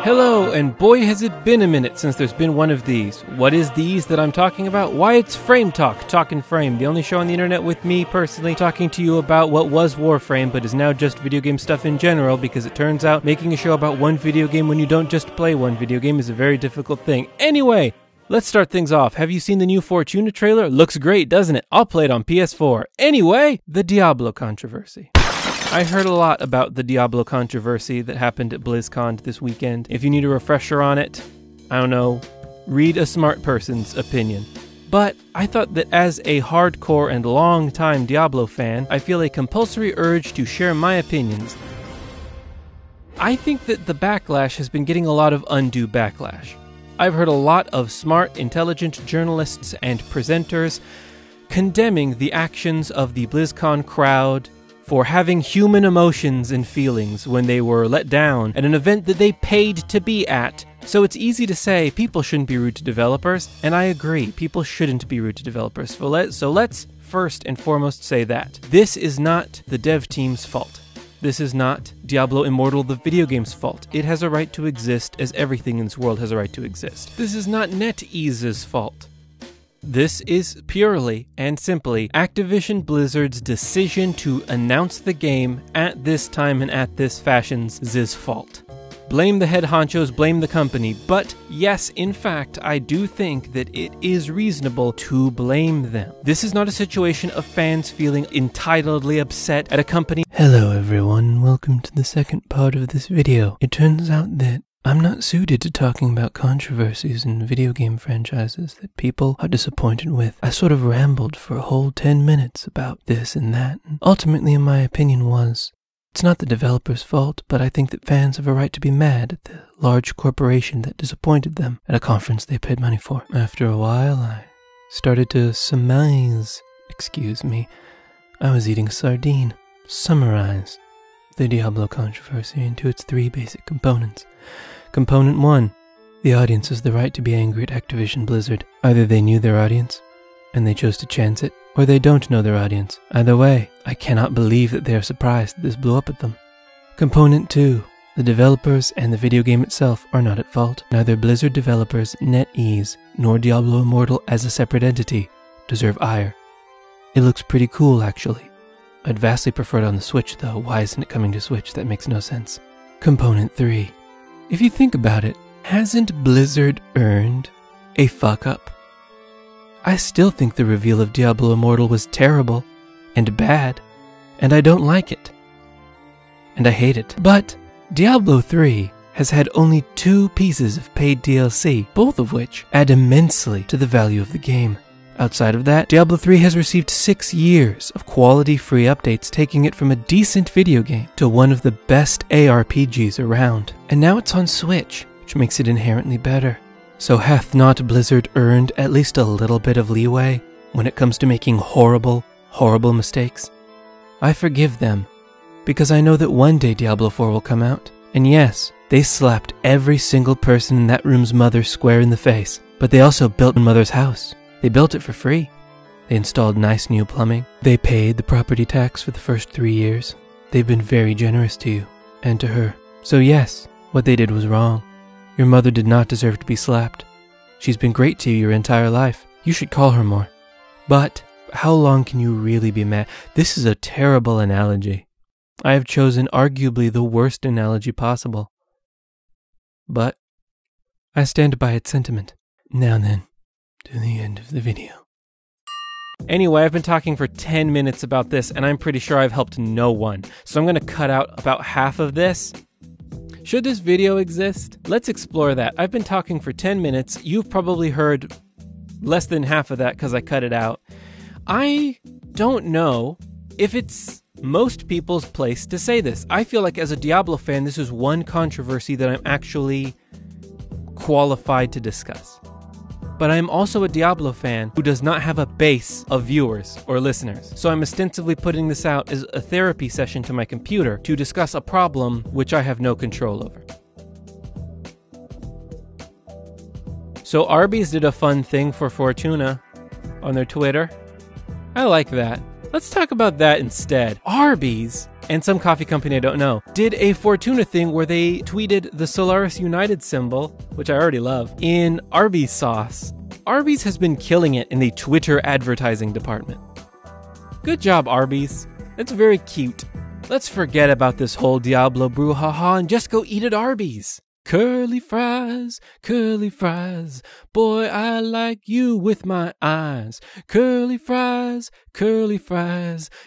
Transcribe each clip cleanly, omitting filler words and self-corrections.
Hello, and boy has it been a minute since there's been one of these. What is these that I'm talking about? Why, it's FrameTalk, Talk and Frame, the only show on the internet with me personally talking to you about what was Warframe, but is now just video game stuff in general, because it turns out making a show about one video game when you don't just play one video game is a very difficult thing. Anyway, let's start things off. Have you seen the new Fortuna trailer? Looks great, doesn't it? I'll play it on PS4. Anyway, the Diablo controversy. I heard a lot about the Diablo controversy that happened at BlizzCon this weekend. If you need a refresher on it, I don't know, read a smart person's opinion. But I thought that as a hardcore and long-time Diablo fan, I feel a compulsory urge to share my opinions. I think that the backlash has been getting a lot of undue backlash. I've heard a lot of smart, intelligent journalists and presenters condemning the actions of the BlizzCon crowd for having human emotions and feelings when they were let down at an event that they paid to be at. So it's easy to say people shouldn't be rude to developers, and I agree, people shouldn't be rude to developers. So let's first and foremost say that. This is not the dev team's fault. This is not Diablo Immortal, the video game's fault. It has a right to exist as everything in this world has a right to exist. This is not NetEase's fault. This is purely and simply Activision Blizzard's decision to announce the game at this time and at this fashion's fault. Blame the head honchos, blame the company, but yes, in fact, I do think that it is reasonable to blame them. This is not a situation of fans feeling entitledly upset at a company. Hello everyone, welcome to the second part of this video. It turns out that I'm not suited to talking about controversies in video game franchises that people are disappointed with. I sort of rambled for a whole 10 minutes about this and that, and ultimately my opinion was, it's not the developer's fault, but I think that fans have a right to be mad at the large corporation that disappointed them at a conference they paid money for. After a while, I started to summarize the Diablo controversy into its three basic components. Component 1. The audience has the right to be angry at Activision Blizzard. Either they knew their audience, and they chose to chance it, or they don't know their audience. Either way, I cannot believe that they are surprised that this blew up at them. Component 2. The developers and the video game itself are not at fault. Neither Blizzard developers, NetEase, nor Diablo Immortal as a separate entity deserve ire. It looks pretty cool, actually. I'd vastly prefer it on the Switch, though. Why isn't it coming to Switch? That makes no sense. Component 3. If you think about it, hasn't Blizzard earned a fuck-up? I still think the reveal of Diablo Immortal was terrible and bad, and I don't like it. And I hate it. But Diablo 3 has had only 2 pieces of paid DLC, both of which add immensely to the value of the game. Outside of that, Diablo 3 has received 6 years of quality free updates, taking it from a decent video game to one of the best ARPGs around. And now it's on Switch, which makes it inherently better. So hath not Blizzard earned at least a little bit of leeway when it comes to making horrible, horrible mistakes? I forgive them, because I know that one day Diablo 4 will come out. And yes, they slapped every single person in that room's mother square in the face, but they also built mother's house. They built it for free. They installed nice new plumbing. They paid the property tax for the first 3 years. They've been very generous to you, and to her. So yes, what they did was wrong. Your mother did not deserve to be slapped. She's been great to you your entire life. You should call her more. But how long can you really be mad? This is a terrible analogy. I have chosen arguably the worst analogy possible. But I stand by its sentiment. Now then, to the end of the video. Anyway, I've been talking for 10 minutes about this, and I'm pretty sure I've helped no one. So I'm going to cut out about half of this. Should this video exist? Let's explore that. I've been talking for 10 minutes. You've probably heard less than half of that because I cut it out. I don't know if it's most people's place to say this. I feel like as a Diablo fan, this is one controversy that I'm actually qualified to discuss. But I'm also a Diablo fan who does not have a base of viewers or listeners. So I'm ostensibly putting this out as a therapy session to my computer to discuss a problem which I have no control over. So ARBY'S did a fun thing for Fortuna on their Twitter. I like that. Let's talk about that instead. ARBY'S and some coffee company I don't know, did a Fortuna thing where they tweeted the Solaris United symbol, which I already love, in Arby's sauce. Arby's has been killing it in the Twitter advertising department. Good job, Arby's. That's very cute. Let's forget about this whole Diablo brouhaha and just go eat at Arby's. Curly fries, boy, I like you with my eyes. Curly fries,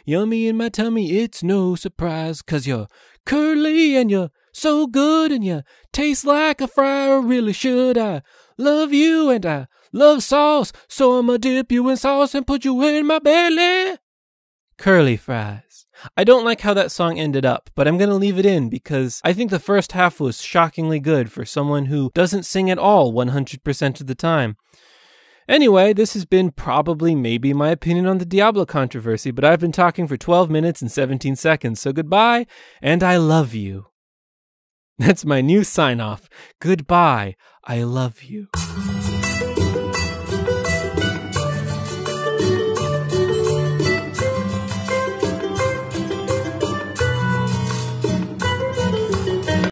yummy in my tummy, it's no surprise. 'Cause you're curly and you're so good and you taste like a fry, or really should. I love you and I love sauce, so I'ma dip you in sauce and put you in my belly. Curly fries. I don't like how that song ended up, but I'm going to leave it in because I think the first half was shockingly good for someone who doesn't sing at all 100% of the time. Anyway, this has been probably maybe my opinion on the Diablo controversy, but I've been talking for 12 minutes and 17 seconds, so goodbye, and I love you. That's my new sign-off. Goodbye, I love you.